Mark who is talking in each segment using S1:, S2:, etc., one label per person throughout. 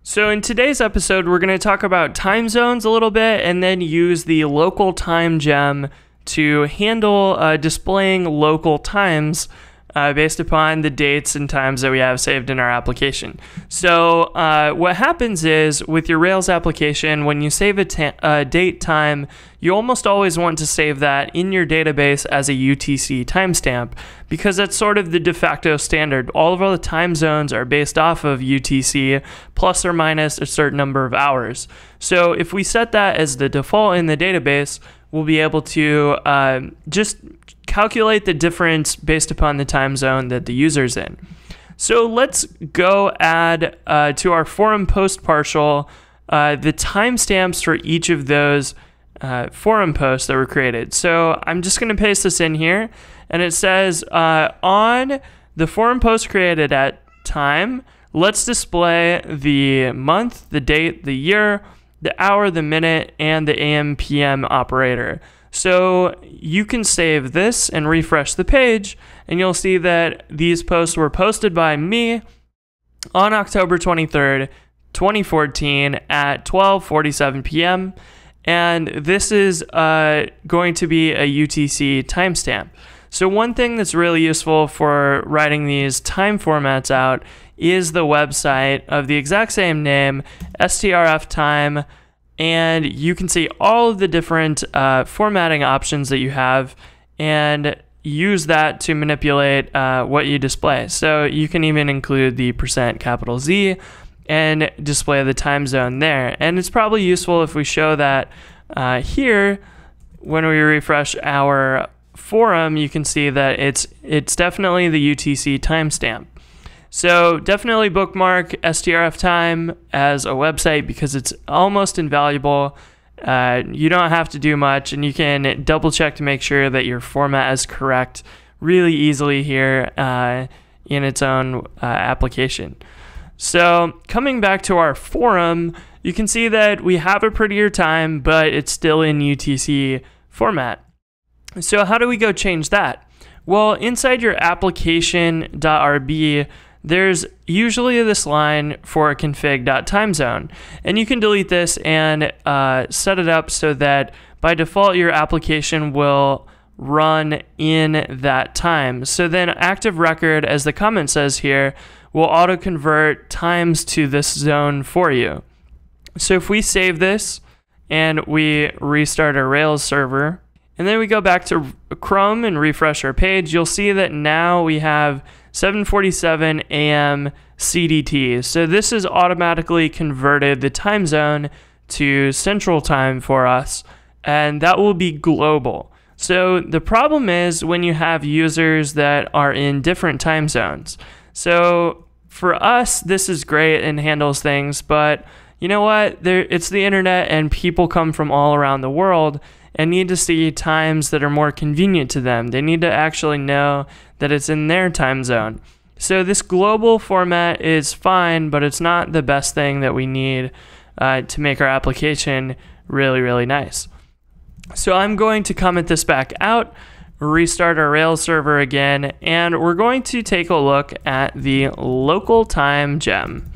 S1: So in today's episode, we're going to talk about time zones a little bit and then use the local time gem to handle displaying local times based upon the dates and times that we have saved in our application. So what happens is with your Rails application, when you save a date time, you almost always want to save that in your database as a UTC timestamp because that's sort of the de facto standard. All of our time zones are based off of UTC plus or minus a certain number of hours. So if we set that as the default in the database, we'll be able to just calculate the difference based upon the time zone that the user's in. So let's go add to our forum post partial the timestamps for each of those forum posts that were created. So I'm just going to paste this in here, and it says on the forum post created at time, let's display the month, the date, the year, the hour, the minute, and the AM PM operator. So you can save this and refresh the page, and you'll see that these posts were posted by me on October 23rd, 2014 at 12:47 p.m. And this is going to be a UTC timestamp. So one thing that's really useful for writing these time formats out is the website of the exact same name, STRF time, and you can see all of the different formatting options that you have and use that to manipulate what you display. So you can even include the %Z and display the time zone there. And it's probably useful if we show that here when we refresh our forum, you can see that it's definitely the UTC timestamp. So definitely bookmark STRF time as a website because it's almost invaluable. You don't have to do much, and you can double check to make sure that your format is correct really easily here in its own application. So coming back to our forum, you can see that we have a prettier time, but it's still in UTC format. So how do we go change that? Well, inside your application.rb, there's usually this line for config.timezone, and you can delete this and set it up so that by default your application will run in that time. So then active record, as the comment says here, will auto convert times to this zone for you. So if we save this and we restart our Rails server, and then we go back to Chrome and refresh our page, you'll see that now we have 7:47 a.m. CDT. So this has automatically converted the time zone to Central Time for us, and that will be global. So the problem is when you have users that are in different time zones. So for us, this is great and handles things, but you know what? It's the internet, and people come from all around the world and need to see times that are more convenient to them. They need to actually know that it's in their time zone. So this global format is fine, but it's not the best thing that we need to make our application really, really nice. So I'm going to comment this back out, restart our Rails server again, and we're going to take a look at the local time gem.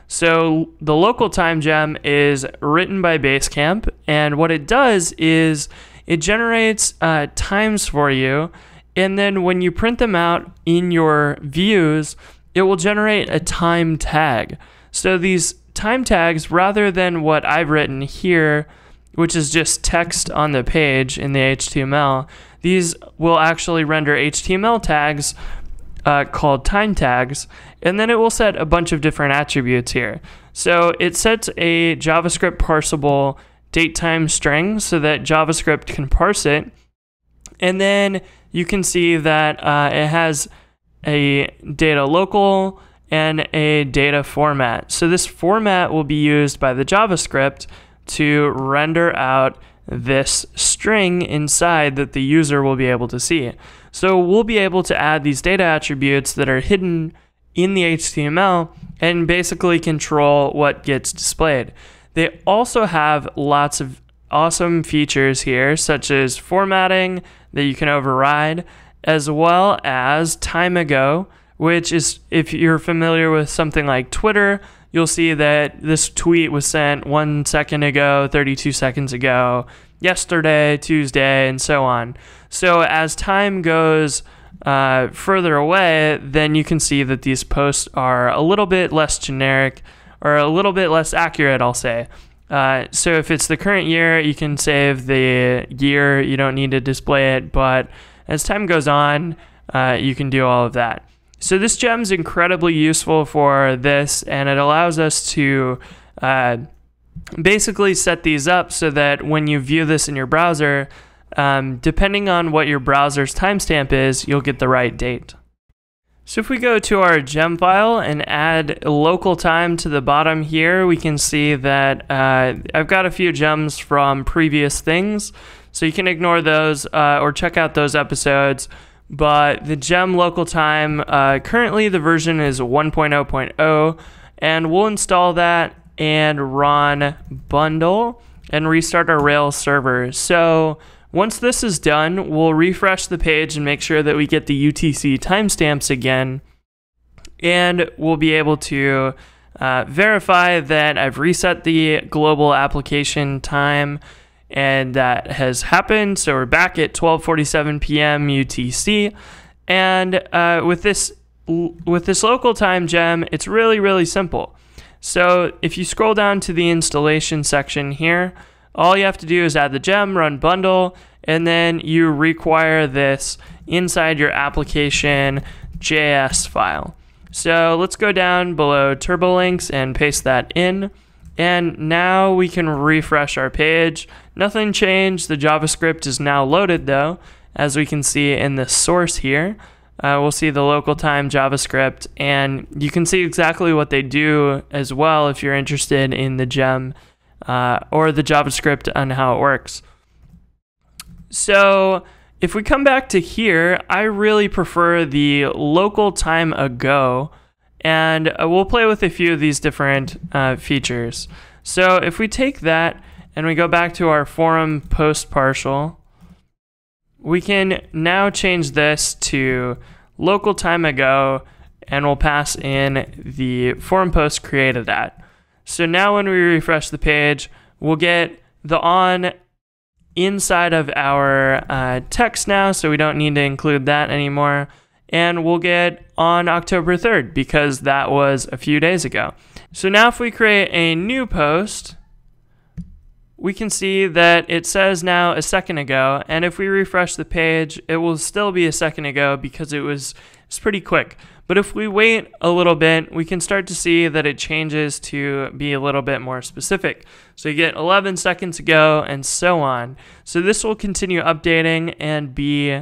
S1: So the local time gem is written by Basecamp, and what it does is it generates times for you, and then when you print them out in your views, it will generate a time tag. So these time tags, rather than what I've written here, which is just text on the page in the HTML, these will actually render HTML tags called time tags, and then it will set a bunch of different attributes here. So it sets a JavaScript parsable datetime string so that JavaScript can parse it, and then you can see that it has a data local and a data format. So this format will be used by the JavaScript to render out this string inside that the user will be able to see. So we'll be able to add these data attributes that are hidden in the HTML and basically control what gets displayed. They also have lots of awesome features here, such as formatting that you can override, as well as time ago, which is, if you're familiar with something like Twitter, you'll see that this tweet was sent 1 second ago, 32 seconds ago, yesterday, Tuesday, and so on. So as time goes further away, then you can see that these posts are a little bit less generic, or a little bit less accurate, I'll say. So if it's the current year, you can save the year. You don't need to display it, but as time goes on, you can do all of that. So this gem is incredibly useful for this, and it allows us to basically set these up so that when you view this in your browser, depending on what your browser's timestamp is, you'll get the right date. So if we go to our gem file and add local time to the bottom here, we can see that I've got a few gems from previous things. So you can ignore those or check out those episodes. But the gem local time, currently the version is 1.0.0, and we'll install that and run bundle and restart our Rails server. So once this is done, we'll refresh the page and make sure that we get the UTC timestamps again, and we'll be able to verify that I've reset the global application time, and that has happened. So we're back at 12:47 p.m. UTC, and with this local time gem, it's really, really simple. So if you scroll down to the installation section here, all you have to do is add the gem, run bundle, and then you require this inside your application JS file. So let's go down below TurboLinks and paste that in. And now we can refresh our page. Nothing changed. The JavaScript is now loaded though, as we can see in the source here. We'll see the local time JavaScript, and you can see exactly what they do as well if you're interested in the gem or the JavaScript on how it works. So if we come back to here, I really prefer the local time ago, and we'll play with a few of these different features. So if we take that and we go back to our forum post partial, we can now change this to local time ago, and we'll pass in the forum post created at. So now when we refresh the page, we'll get the on inside of our text now, so we don't need to include that anymore. And we'll get on October 3rd because that was a few days ago. So now if we create a new post, we can see that it says now a second ago, and if we refresh the page, it will still be a second ago because it's pretty quick. But if we wait a little bit, we can start to see that it changes to be a little bit more specific. So you get 11 seconds ago and so on. So this will continue updating and be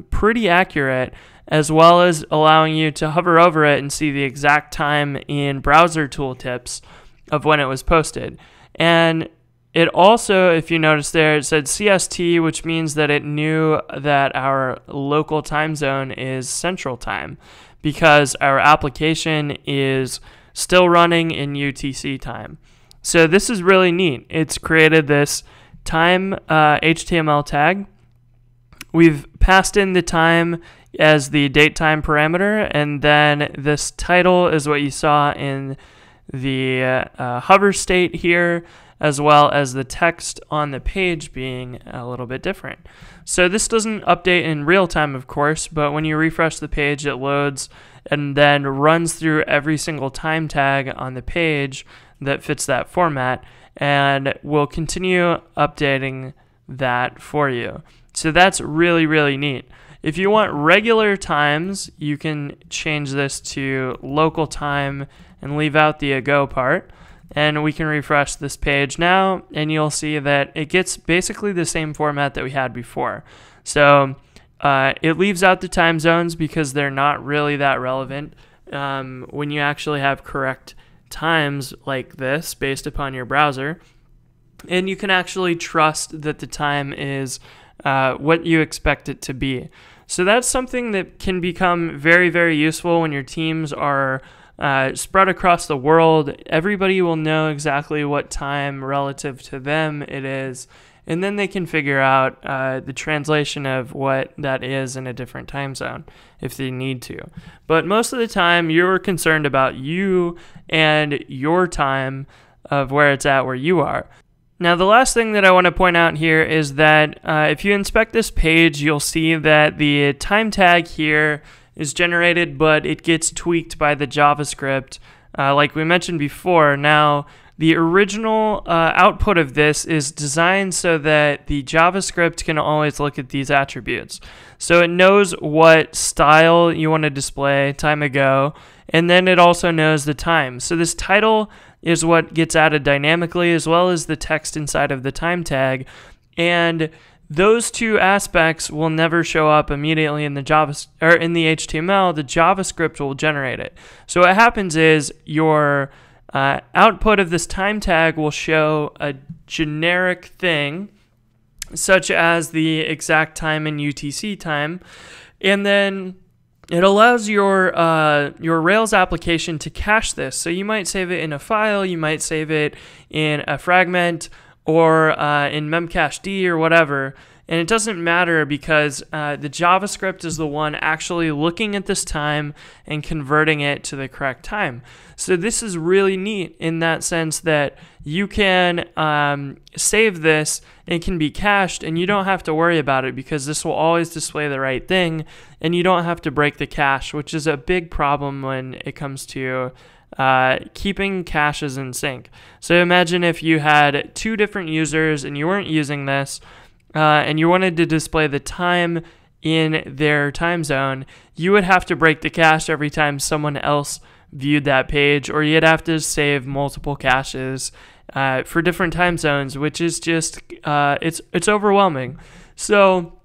S1: pretty accurate, as well as allowing you to hover over it and see the exact time in browser tooltips of when it was posted. And it also, if you notice there, it said CST, which means that it knew that our local time zone is Central Time, because our application is still running in UTC time. So this is really neat. It's created this time HTML tag. We've passed in the time as the date time parameter, and then this title is what you saw in the hover state here, as well as the text on the page being a little bit different. So this doesn't update in real time, of course, but when you refresh the page, it loads and then runs through every single time tag on the page that fits that format, and will continue updating that for you. So that's really, really neat. If you want regular times, you can change this to local time and leave out the ago part. And we can refresh this page now, and you'll see that it gets basically the same format that we had before. So it leaves out the time zones because they're not really that relevant when you actually have correct times like this based upon your browser. And you can actually trust that the time is what you expect it to be. So that's something that can become very, very useful when your teams are spread across the world. Everybody will know exactly what time relative to them it is, and then they can figure out the translation of what that is in a different time zone if they need to. But most of the time, you're concerned about you and your time of where it's at where you are. Now, the last thing that I want to point out here is that if you inspect this page, you'll see that the time tag here is generated, but it gets tweaked by the JavaScript, like we mentioned before. Now, the original output of this is designed so that the JavaScript can always look at these attributes. So it knows what style you want to display, time ago, and then it also knows the time. So this title is what gets added dynamically, as well as the text inside of the time tag. And those two aspects will never show up immediately in the in the HTML. The JavaScript will generate it. So what happens is your output of this time tag will show a generic thing, such as the exact time in UTC time, and then it allows your Rails application to cache this. So you might save it in a file, you might save it in a fragment, or in Memcached or whatever. And it doesn't matter because the JavaScript is the one actually looking at this time and converting it to the correct time. So this is really neat in that sense that you can save this, it can be cached, and you don't have to worry about it because this will always display the right thing, and you don't have to break the cache, which is a big problem when it comes to keeping caches in sync. So imagine if you had two different users and you weren't using this, and you wanted to display the time in their time zone, you would have to break the cache every time someone else viewed that page, or you'd have to save multiple caches for different time zones, which is just, it's overwhelming. So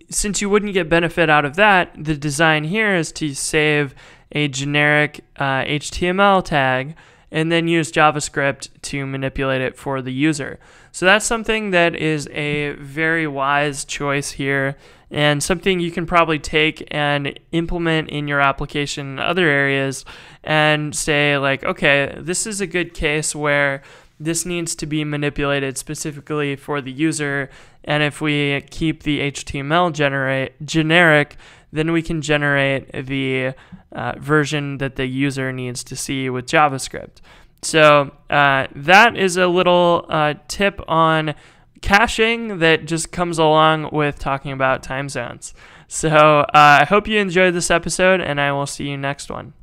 S1: since you wouldn't get benefit out of that, the design here is to save a generic HTML tag and then use JavaScript to manipulate it for the user. So that's something that is a very wise choice here, and something you can probably take and implement in your application in other areas and say like, okay, this is a good case where this needs to be manipulated specifically for the user, and if we keep the HTML generic, then we can generate the version that the user needs to see with JavaScript. So that is a little tip on caching that just comes along with talking about time zones. So I hope you enjoyed this episode, and I will see you next one.